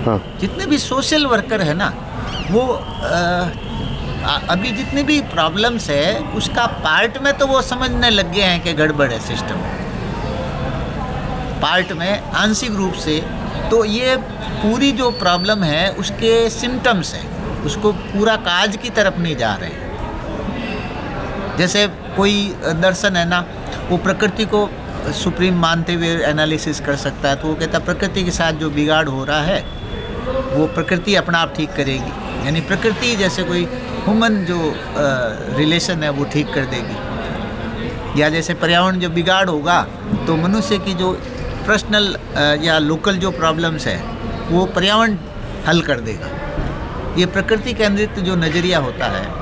हाँ। जितने भी सोशल वर्कर है ना, वो अभी जितनी भी प्रॉब्लम्स है उसका पार्ट में तो वो समझने लग गए हैं कि गड़बड़ है सिस्टम, पार्ट में आंशिक रूप से। तो ये पूरी जो प्रॉब्लम है उसके सिम्टम्स हैं, उसको पूरा काज की तरफ नहीं जा रहे हैं। जैसे कोई दर्शन है ना, वो प्रकृति को सुप्रीम मानते हुए एनालिसिस कर सकता है, तो वो कहता है प्रकृति के साथ जो बिगाड़ हो रहा है वो प्रकृति अपना आप ठीक करेगी, यानी प्रकृति जैसे कोई ह्यूमन जो रिलेशन है वो ठीक कर देगी। या जैसे पर्यावरण जो बिगाड़ होगा तो मनुष्य की जो पर्सनल या लोकल जो प्रॉब्लम्स है वो पर्यावरण हल कर देगा। ये प्रकृति केंद्रित जो नज़रिया होता है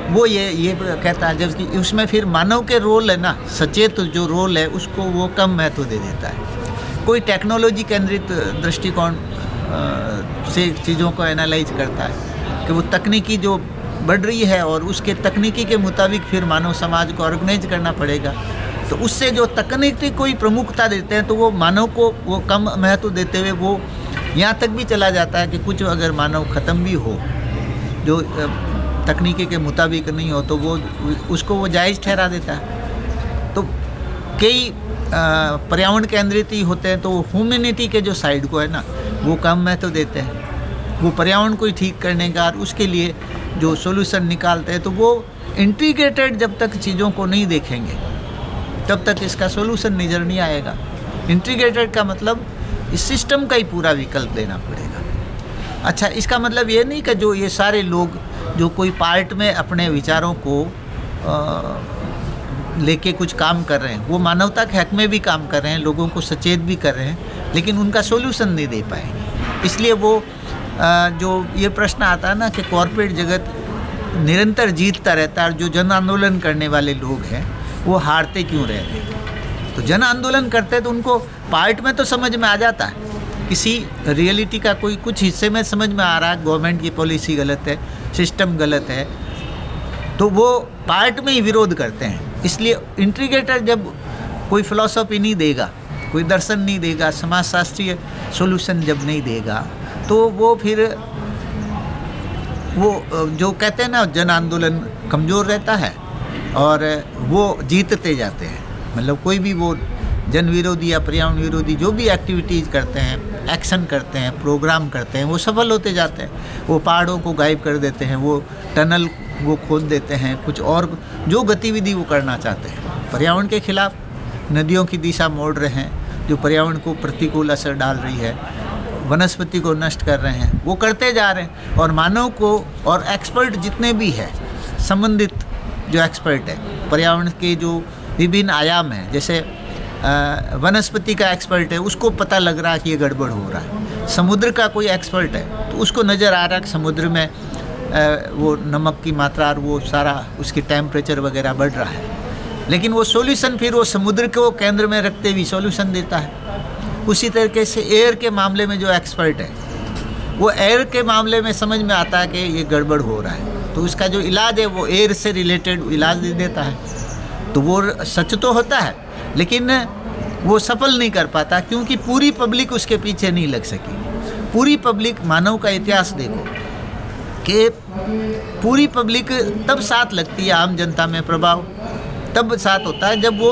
वो ये कहता है, जबकि उसमें फिर मानव के रोल है ना, सचेत जो रोल है उसको वो कम महत्व दे देता है। कोई टेक्नोलॉजी केंद्रित दृष्टिकोण से चीज़ों को एनालाइज करता है कि वो तकनीकी जो बढ़ रही है और उसके तकनीकी के मुताबिक फिर मानव समाज को ऑर्गेनाइज करना पड़ेगा। तो उससे जो तकनीकी कोई प्रमुखता देते हैं तो वो मानव को वो कम महत्व देते हुए वो यहाँ तक भी चला जाता है कि कुछ अगर मानव ख़त्म भी हो जो तकनीकी के मुताबिक नहीं हो तो वो उसको वो जायज़ ठहरा देता है। तो कई पर्यावरण केंद्रित ही होते हैं तो ह्यूमैनिटी के जो साइड को है ना वो कम महत्व देते हैं। वो पर्यावरण को ही ठीक करने का और उसके लिए जो सॉल्यूशन निकालते हैं तो वो इंटीग्रेटेड जब तक चीज़ों को नहीं देखेंगे तब तक इसका सॉल्यूशन नज़र नहीं आएगा। इंटीग्रेटेड का मतलब इस सिस्टम का ही पूरा विकल्प देना पड़ेगा। अच्छा, इसका मतलब ये नहीं कि जो ये सारे लोग जो कोई पार्ट में अपने विचारों को लेके कुछ काम कर रहे हैं वो मानवता के हक में भी काम कर रहे हैं, लोगों को सचेत भी कर रहे हैं, लेकिन उनका सॉल्यूशन नहीं दे पाएंगे। इसलिए वो जो ये प्रश्न आता है ना कि कॉर्पोरेट जगत निरंतर जीतता रहता है और जो जन आंदोलन करने वाले लोग हैं वो हारते क्यों रह रहे हैं। तो जन आंदोलन करते हैं तो उनको पार्ट में तो समझ में आ जाता है, किसी रियलिटी का कोई कुछ हिस्से में समझ में आ रहा है गवर्नमेंट की पॉलिसी गलत है, सिस्टम गलत है, तो वो पार्ट में ही विरोध करते हैं। इसलिए इंटीग्रेटर जब कोई फिलॉसफी नहीं देगा, कोई दर्शन नहीं देगा, समाजशास्त्रीय सॉल्यूशन जब नहीं देगा तो वो फिर वो जो कहते हैं ना जन आंदोलन कमज़ोर रहता है और वो जीतते जाते हैं। मतलब कोई भी वो जन विरोधी या पर्यावरण विरोधी जो भी एक्टिविटीज़ करते हैं, एक्शन करते हैं, प्रोग्राम करते हैं, वो सफल होते जाते हैं। वो पहाड़ों को गायब कर देते हैं, वो टनल वो खोद देते हैं, कुछ और जो गतिविधि वो करना चाहते हैं पर्यावरण के खिलाफ, नदियों की दिशा मोड़ रहे हैं जो पर्यावरण को प्रतिकूल असर डाल रही है, वनस्पति को नष्ट कर रहे हैं, वो करते जा रहे हैं। और मानव को और एक्सपर्ट जितने भी हैं, संबंधित जो एक्सपर्ट है पर्यावरण के जो विभिन्न आयाम हैं, जैसे वनस्पति का एक्सपर्ट है उसको पता लग रहा है कि ये गड़बड़ हो रहा है, समुद्र का कोई एक्सपर्ट है तो उसको नज़र आ रहा है कि समुद्र में वो नमक की मात्रा और वो सारा उसकी टेम्परेचर वगैरह बढ़ रहा है, लेकिन वो सॉल्यूशन फिर वो समुद्र को केंद्र में रखते हुए सॉल्यूशन देता है। उसी तरीके से एयर के मामले में जो एक्सपर्ट है वो एयर के मामले में समझ में आता है कि ये गड़बड़ हो रहा है, तो उसका जो इलाज है वो एयर से रिलेटेड इलाज दे देता है। तो वो सच तो होता है लेकिन वो सफल नहीं कर पाता क्योंकि पूरी पब्लिक उसके पीछे नहीं लग सकी। पूरी पब्लिक, मानव का इतिहास देखो कि पूरी पब्लिक तब साथ लगती है, आम जनता में प्रभाव तब साथ होता है जब वो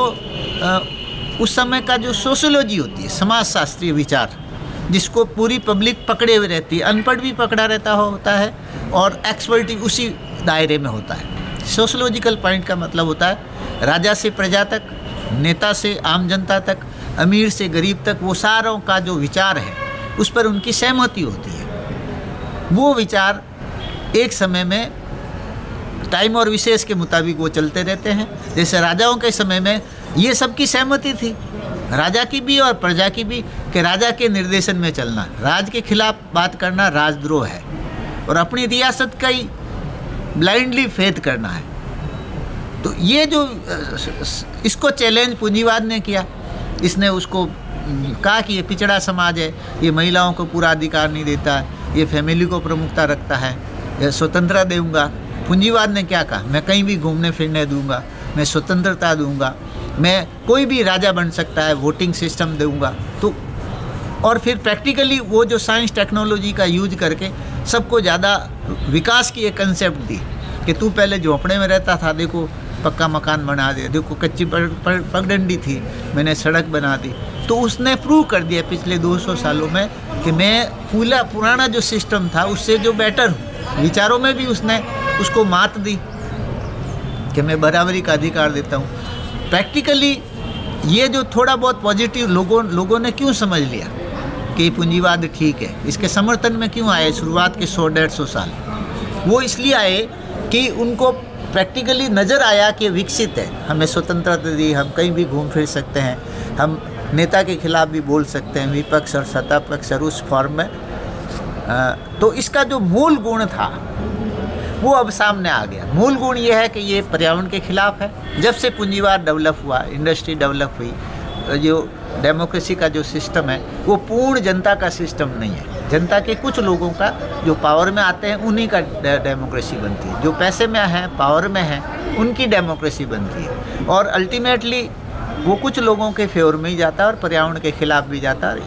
उस समय का जो सोशियोलॉजी होती है, समाजशास्त्रीय विचार, जिसको पूरी पब्लिक पकड़े हुए रहती है, अनपढ़ भी पकड़ा रहता होता है और एक्सपर्ट उसी दायरे में होता है। सोशियोलॉजिकल पॉइंट का मतलब होता है राजा से प्रजा तक, नेता से आम जनता तक, अमीर से गरीब तक, वो सारों का जो विचार है उस पर उनकी सहमति होती है। वो विचार एक समय में टाइम और विशेष के मुताबिक वो चलते रहते हैं। जैसे राजाओं के समय में ये सबकी सहमति थी, राजा की भी और प्रजा की भी, कि राजा के निर्देशन में चलना, राज के खिलाफ बात करना राजद्रोह है और अपनी रियासत का ही ब्लाइंडली फेथ करना है। तो ये जो इसको चैलेंज पूंजीवाद ने किया, इसने उसको कहा कि ये पिछड़ा समाज है, ये महिलाओं को पूरा अधिकार नहीं देता है, ये फैमिली को प्रमुखता रखता है, ये स्वतंत्रता दूंगा। पूंजीवाद ने क्या कहा, मैं कहीं भी घूमने फिरने दूंगा, मैं स्वतंत्रता दूंगा, मैं कोई भी राजा बन सकता है, वोटिंग सिस्टम दूंगा। तो और फिर प्रैक्टिकली वो जो साइंस टेक्नोलॉजी का यूज करके सबको ज़्यादा विकास की एक कंसेप्ट दी कि तू पहले झोंपड़े में रहता था, देखो पक्का मकान बना दिया, देखो कच्ची पगडंडी थी, मैंने सड़क बना दी। तो उसने प्रूव कर दिया पिछले 200 सालों में कि मैं पुराना जो सिस्टम था उससे जो बेटर हूँ। विचारों में भी उसने उसको मात दी कि मैं बराबरी का अधिकार देता हूँ। प्रैक्टिकली ये जो थोड़ा बहुत पॉजिटिव लोगों ने क्यों समझ लिया कि पूंजीवाद ठीक है, इसके समर्थन में क्यों आए शुरुआत के 100-150 साल? वो इसलिए आए कि उनको प्रैक्टिकली नज़र आया कि विकसित है, हमें स्वतंत्रता दी, हम कहीं भी घूम फिर सकते हैं, हम नेता के खिलाफ भी बोल सकते हैं, विपक्ष और सत्ता पक्ष और उस फॉर्म में। तो इसका जो मूल गुण था वो अब सामने आ गया। मूल गुण ये है कि ये पर्यावरण के खिलाफ है। जब से पूंजीवाद डेवलप हुआ, इंडस्ट्री डेवलप हुई, जो डेमोक्रेसी का जो सिस्टम है वो पूर्ण जनता का सिस्टम नहीं है। जनता के कुछ लोगों का जो पावर में आते हैं उन्हीं का डेमोक्रेसी बनती है, जो पैसे में है, पावर में है, उनकी डेमोक्रेसी बनती है। और अल्टीमेटली वो कुछ लोगों के फेवर में ही जाता है और पर्यावरण के खिलाफ भी जाता है,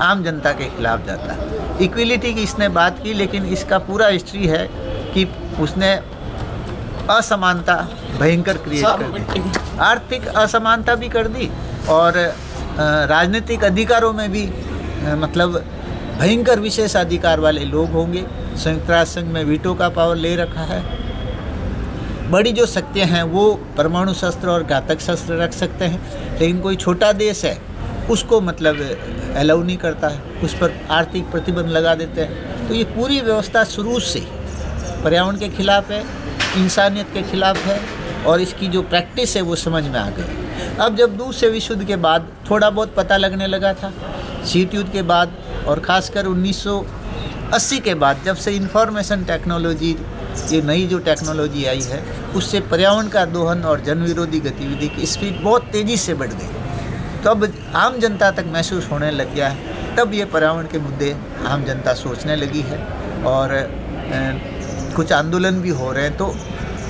आम जनता के खिलाफ जाता है। इक्वलिटी की इसने बात की, लेकिन इसका पूरा हिस्ट्री है कि उसने असमानता भयंकर क्रिएट कर दी, आर्थिक असमानता भी कर दी और राजनीतिक अधिकारों में भी मतलब भयंकर विशेष अधिकार वाले लोग होंगे। संयुक्त राष्ट्र संघ में वीटो का पावर ले रखा है। बड़ी जो शक्तियाँ हैं वो परमाणु शस्त्र और घातक शस्त्र रख सकते हैं, लेकिन कोई छोटा देश है उसको मतलब अलाउ नहीं करता है, उस पर आर्थिक प्रतिबंध लगा देते हैं। तो ये पूरी व्यवस्था शुरू से पर्यावरण के खिलाफ है, इंसानियत के खिलाफ है और इसकी जो प्रैक्टिस है वो समझ में आ गई। अब जब दूसरे विश्व युद्ध के बाद थोड़ा बहुत पता लगने लगा था, शीत युद्ध के बाद और ख़ासकर 1980 के बाद जब से इंफॉर्मेशन टेक्नोलॉजी, ये नई जो टेक्नोलॉजी आई है, उससे पर्यावरण का दोहन और जन विरोधी गतिविधि की स्पीड बहुत तेज़ी से बढ़ गई। तो अब आम जनता तक महसूस होने लग गया है। तब ये पर्यावरण के मुद्दे आम जनता सोचने लगी है और कुछ आंदोलन भी हो रहे हैं। तो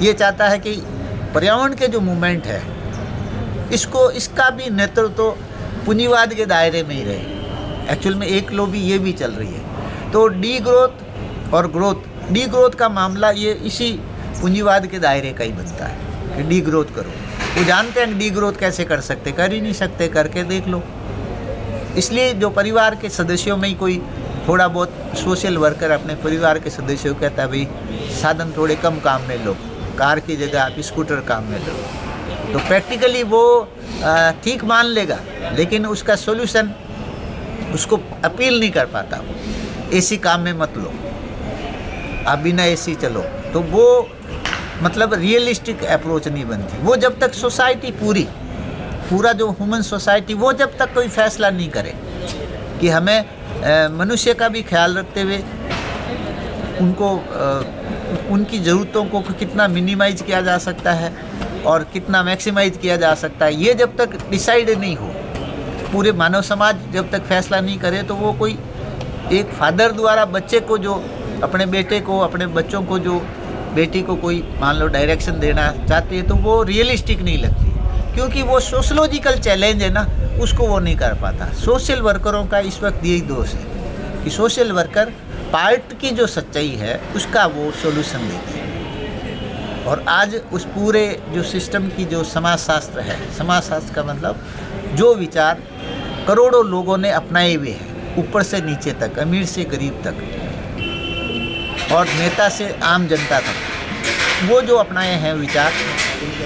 ये चाहता है कि पर्यावरण के जो मूवमेंट है इसका भी नेतृत्व तो पूंजीवाद के दायरे में ही रहे। एक्चुअल में एक लॉबी ये भी चल रही है। तो डी ग्रोथ और ग्रोथ, डी ग्रोथ का मामला ये इसी पूंजीवाद के दायरे का ही बनता है कि डी ग्रोथ करो। वो जानते हैं डी ग्रोथ कैसे कर सकते, कर ही नहीं सकते, करके देख लो। इसलिए जो परिवार के सदस्यों में ही कोई थोड़ा बहुत सोशल वर्कर अपने परिवार के सदस्यों को कहता है भाई साधन थोड़े कम काम में लो, कार की जगह आप स्कूटर काम में लो, तो प्रैक्टिकली वो ठीक मान लेगा, लेकिन उसका सॉल्यूशन उसको अपील नहीं कर पाता। वो एसी काम में मत लो, आप बिना एसी चलो, तो वो मतलब रियलिस्टिक अप्रोच नहीं बनती। वो जब तक सोसाइटी पूरा जो ह्यूमन सोसाइटी वो जब तक कोई फैसला नहीं करे कि हमें मनुष्य का भी ख्याल रखते हुए उनको उनकी ज़रूरतों को कितना मिनिमाइज किया जा सकता है और कितना मैक्सिमाइज किया जा सकता है, ये जब तक डिसाइड नहीं हो, पूरे मानव समाज जब तक फैसला नहीं करे, तो वो कोई एक फादर द्वारा बच्चे को जो अपने बेटे को, अपने बच्चों को, जो बेटी को कोई मान लो डायरेक्शन देना चाहती है, तो वो रियलिस्टिक नहीं लगती, क्योंकि वो सोशलॉजिकल चैलेंज है ना, उसको वो नहीं कर पाता। सोशल वर्करों का इस वक्त यही दोष है कि सोशल वर्कर पार्ट की जो सच्चाई है उसका वो सॉल्यूशन देते हैं। और आज उस पूरे जो सिस्टम की जो समाजशास्त्र है, समाजशास्त्र का मतलब जो विचार करोड़ों लोगों ने अपनाए हुए हैं, ऊपर से नीचे तक, अमीर से गरीब तक और नेता से आम जनता तक, वो जो अपनाए हैं विचार,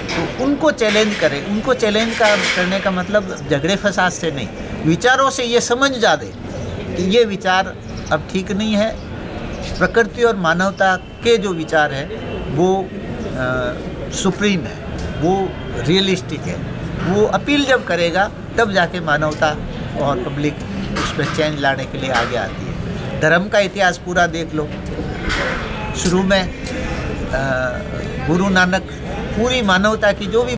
तो उनको चैलेंज करें। उनको चैलेंज करने का मतलब झगड़े फसाद से नहीं, विचारों से ये समझ जा दे कि ये विचार अब ठीक नहीं है। प्रकृति और मानवता के जो विचार है वो सुप्रीम है, वो रियलिस्टिक है। वो अपील जब करेगा तब जाके मानवता और पब्लिक उस पर चेंज लाने के लिए आगे आती है। धर्म का इतिहास पूरा देख लो, शुरू में गुरु नानक पूरी मानवता की जो भी